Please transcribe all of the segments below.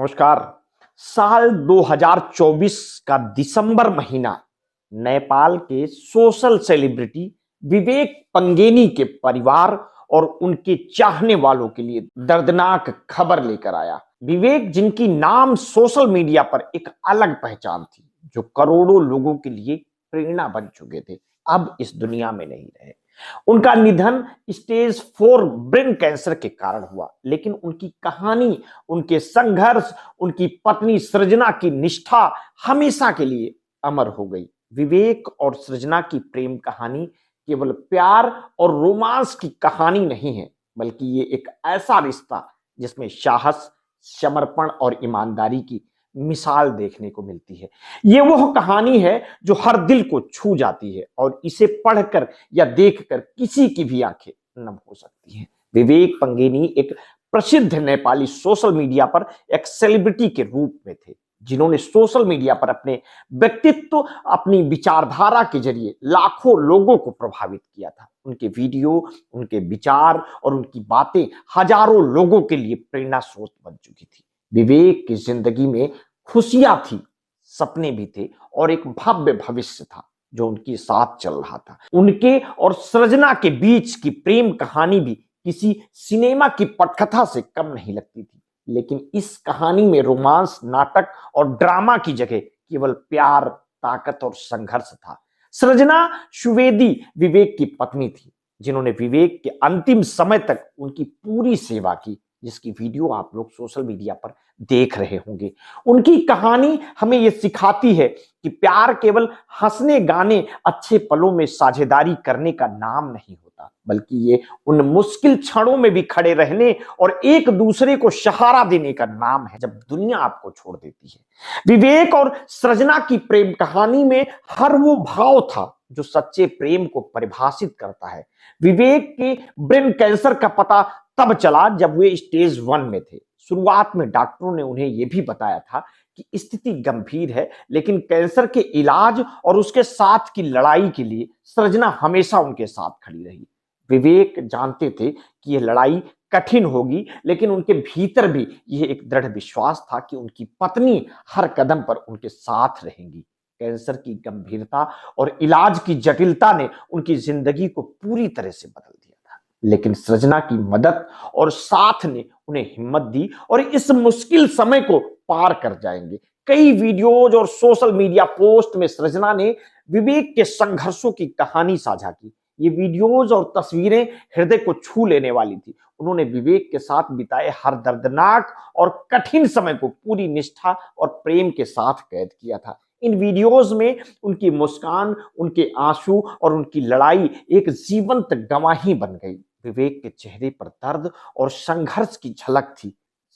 नमस्कार। साल 2024 का दिसंबर महीना नेपाल के सोशल सेलिब्रिटी विवेक पंगेनी के परिवार और उनके चाहने वालों के लिए दर्दनाक खबर लेकर आया। विवेक, जिनकी नाम सोशल मीडिया पर एक अलग पहचान थी, जो करोड़ों लोगों के लिए प्रेरणा बन चुके थे, अब इस दुनिया में नहीं रहे। उनका निधन स्टेज 4 ब्रेन कैंसर के कारण हुआ, लेकिन उनकी कहानी, उनके संघर्ष, उनकी पत्नी सृजना की निष्ठा हमेशा के लिए अमर हो गई। विवेक और सृजना की प्रेम कहानी केवल प्यार और रोमांस की कहानी नहीं है, बल्कि ये एक ऐसा रिश्ता जिसमें साहस, समर्पण और ईमानदारी की मिसाल देखने को मिलती है। ये वह कहानी है जो हर दिल को छू जाती है और इसे पढ़कर या देखकर किसी की भी आंखें नम हो सकती हैं। विवेक पंगेनी एक प्रसिद्ध नेपाली सोशल मीडिया पर एक सेलिब्रिटी के रूप में थे, जिन्होंने सोशल मीडिया पर अपने व्यक्तित्व, अपनी विचारधारा के जरिए लाखों लोगों को प्रभावित किया था। उनके वीडियो, उनके विचार और उनकी बातें हजारों लोगों के लिए प्रेरणा स्रोत बन चुकी थी। विवेक की जिंदगी में खुशियां थी, सपने भी थे और एक भव्य भविष्य था जो उनके साथ चल रहा था। उनके और सृजना के बीच की प्रेम कहानी भी किसी सिनेमा की पटकथा से कम नहीं लगती थी, लेकिन इस कहानी में रोमांस, नाटक और ड्रामा की जगह केवल प्यार, ताकत और संघर्ष था। सृजना सुवेदी विवेक की पत्नी थी, जिन्होंने विवेक के अंतिम समय तक उनकी पूरी सेवा की, जिसकी वीडियो आप लोग सोशल मीडिया पर देख रहे होंगे। उनकी कहानी हमें यह सिखाती है कि प्यार केवल हंसने गाने, अच्छे पलों में साझेदारी करने का नाम नहीं होता, बल्कि ये उन मुश्किल क्षणों में भी खड़े रहने और एक दूसरे को सहारा देने का नाम है जब दुनिया आपको छोड़ देती है। विवेक और सृजना की प्रेम कहानी में हर वो भाव था जो सच्चे प्रेम को परिभाषित करता है। विवेक के ब्रेन कैंसर का पता तब चला जब वे स्टेज 1 में थे। शुरुआत में डॉक्टरों ने उन्हें यह भी बताया था कि स्थिति गंभीर है, लेकिन कैंसर के इलाज और उसके साथ की लड़ाई के लिए सृजना हमेशा उनके साथ खड़ी रही। विवेक जानते थे कि यह लड़ाई कठिन होगी, लेकिन उनके भीतर भी यह एक दृढ़ विश्वास था कि उनकी पत्नी हर कदम पर उनके साथ रहेंगी। कैंसर की गंभीरता और इलाज की जटिलता ने उनकी जिंदगी को पूरी तरह से बदल दिया था, लेकिन सृजना की मदद और साथ ने उन्हें हिम्मत दी और इस मुश्किल समय को पार कर जाएंगे। कई वीडियोज और सोशल मीडिया पोस्ट में सृजना ने विवेक के संघर्षों की कहानी साझा की। ये वीडियोज और तस्वीरें हृदय को छू लेने वाली थी। उन्होंने विवेक के साथ बिताए हर दर्दनाक और कठिन समय को पूरी निष्ठा और प्रेम के साथ कैद किया था। इन वीडियोज में उनकी मुस्कान, उनके आंसू और उनकी लड़ाई एक जीवंत गवाही बन गई। विवेक के चेहरे पर दर्द और संघर्ष की झलक थी,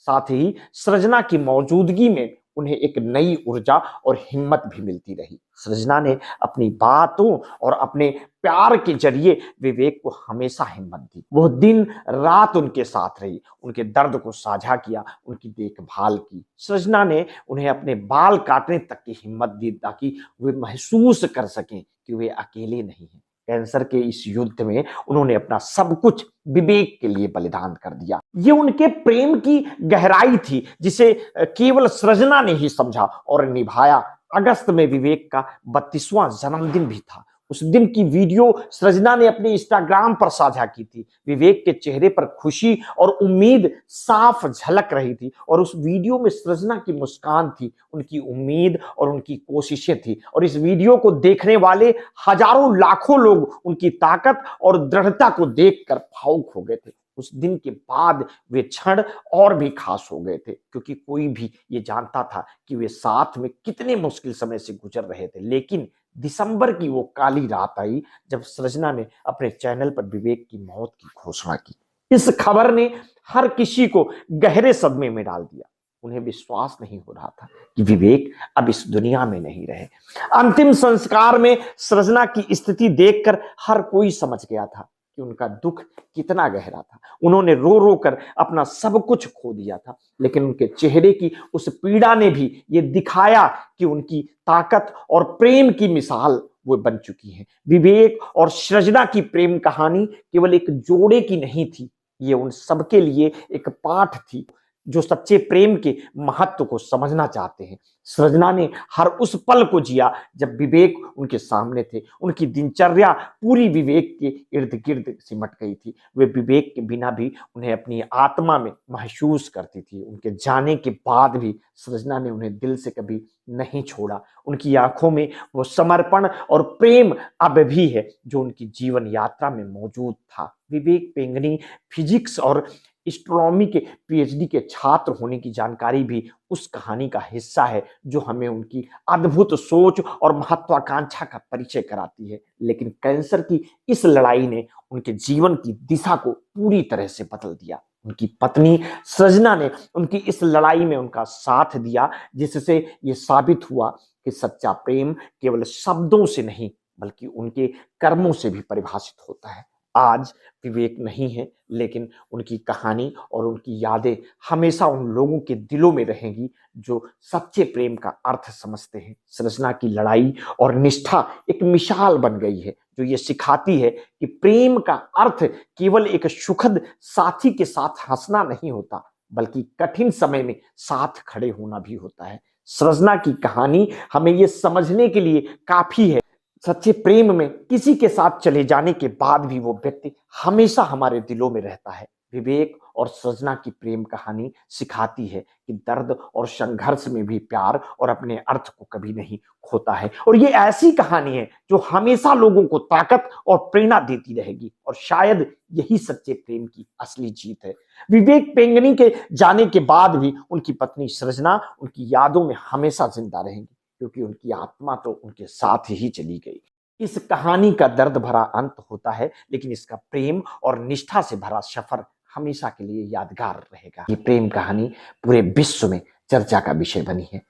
साथ ही सृजना की मौजूदगी में उन्हें एक नई ऊर्जा और हिम्मत भी मिलती रही। सृजना ने अपनी बातों और अपने प्यार के जरिए विवेक को हमेशा हिम्मत दी। वो दिन रात उनके साथ रही, उनके दर्द को साझा किया, उनकी देखभाल की। सृजना ने उन्हें अपने बाल काटने तक की हिम्मत दी ताकि वे महसूस कर सकें कि वे अकेले नहीं हैं। कैंसर के इस युद्ध में उन्होंने अपना सब कुछ विवेक के लिए बलिदान कर दिया। ये उनके प्रेम की गहराई थी जिसे केवल सृजना ने ही समझा और निभाया। अगस्त में विवेक का 32वां जन्मदिन भी था। उस दिन की वीडियो सृजना ने अपने इंस्टाग्राम पर साझा की थी। विवेक के चेहरे पर खुशी और उम्मीद साफ झलक रही थी और उस वीडियो में सृजना की मुस्कान थी, उनकी उम्मीद और उनकी कोशिशें थी। और इस वीडियो को देखने वाले हजारों लाखों लोग उनकी ताकत और दृढ़ता को देखकर भावुक हो गए थे। उस दिन के बाद वे क्षण और भी खास हो गए थे, क्योंकि कोई भी ये जानता था कि वे साथ में कितने मुश्किल समय से गुजर रहे थे। लेकिन दिसंबर की वो काली रात आई जब सृजना ने अपने चैनल पर विवेक की मौत की घोषणा की। इस खबर ने हर किसी को गहरे सदमे में डाल दिया। उन्हें विश्वास नहीं हो रहा था कि विवेक अब इस दुनिया में नहीं रहे। अंतिम संस्कार में सृजना की स्थिति देखकर हर कोई समझ गया था कि उनका दुख कितना गहरा था। उन्होंने रो रो कर अपना सब कुछ खो दिया था, लेकिन उनके चेहरे की उस पीड़ा ने भी ये दिखाया कि उनकी ताकत और प्रेम की मिसाल वो बन चुकी है। विवेक और सृजना की प्रेम कहानी केवल एक जोड़े की नहीं थी, ये उन सबके लिए एक पाठ थी जो सच्चे प्रेम के महत्व को समझना चाहते हैं। सृजना ने हर उस पल को जिया जब विवेक उनके सामने थे। उनकी दिनचर्या पूरी विवेक के इर्द गिर्द सिमट गई थी। वे विवेक के बिना भी उन्हें अपनी आत्मा में महसूस करती थी। उनके जाने के बाद भी सृजना ने उन्हें दिल से कभी नहीं छोड़ा। उनकी आंखों में वो समर्पण और प्रेम अब भी है जो उनकी जीवन यात्रा में मौजूद था। विवेक पेंगनी फिजिक्स और एस्ट्रोनॉमी के पीएचडी के छात्र होने की जानकारी भी उस कहानी का हिस्सा है जो हमें उनकी अद्भुत सोच और महत्वाकांक्षा का परिचय कराती है। लेकिन कैंसर की इस लड़ाई ने उनके जीवन की दिशा को पूरी तरह से बदल दिया। उनकी पत्नी सृजना ने उनकी इस लड़ाई में उनका साथ दिया, जिससे ये साबित हुआ कि सच्चा प्रेम केवल शब्दों से नहीं बल्कि उनके कर्मों से भी परिभाषित होता है। आज विवेक नहीं है, लेकिन उनकी कहानी और उनकी यादें हमेशा उन लोगों के दिलों में रहेंगी जो सच्चे प्रेम का अर्थ समझते हैं। सृजना की लड़ाई और निष्ठा एक मिसाल बन गई है जो ये सिखाती है कि प्रेम का अर्थ केवल एक सुखद साथी के साथ हंसना नहीं होता, बल्कि कठिन समय में साथ खड़े होना भी होता है। सृजना की कहानी हमें ये समझने के लिए काफी है, सच्चे प्रेम में किसी के साथ चले जाने के बाद भी वो व्यक्ति हमेशा हमारे दिलों में रहता है। विवेक और सृजना की प्रेम कहानी सिखाती है कि दर्द और संघर्ष में भी प्यार और अपने अर्थ को कभी नहीं खोता है। और ये ऐसी कहानी है जो हमेशा लोगों को ताकत और प्रेरणा देती रहेगी, और शायद यही सच्चे प्रेम की असली जीत है। विवेक पेंगनी के जाने के बाद भी उनकी पत्नी सृजना उनकी यादों में हमेशा जिंदा रहेंगी, क्योंकि उनकी आत्मा तो उनके साथ ही चली गई। इस कहानी का दर्द भरा अंत होता है, लेकिन इसका प्रेम और निष्ठा से भरा सफर हमेशा के लिए यादगार रहेगा। ये प्रेम कहानी पूरे विश्व में चर्चा का विषय बनी है।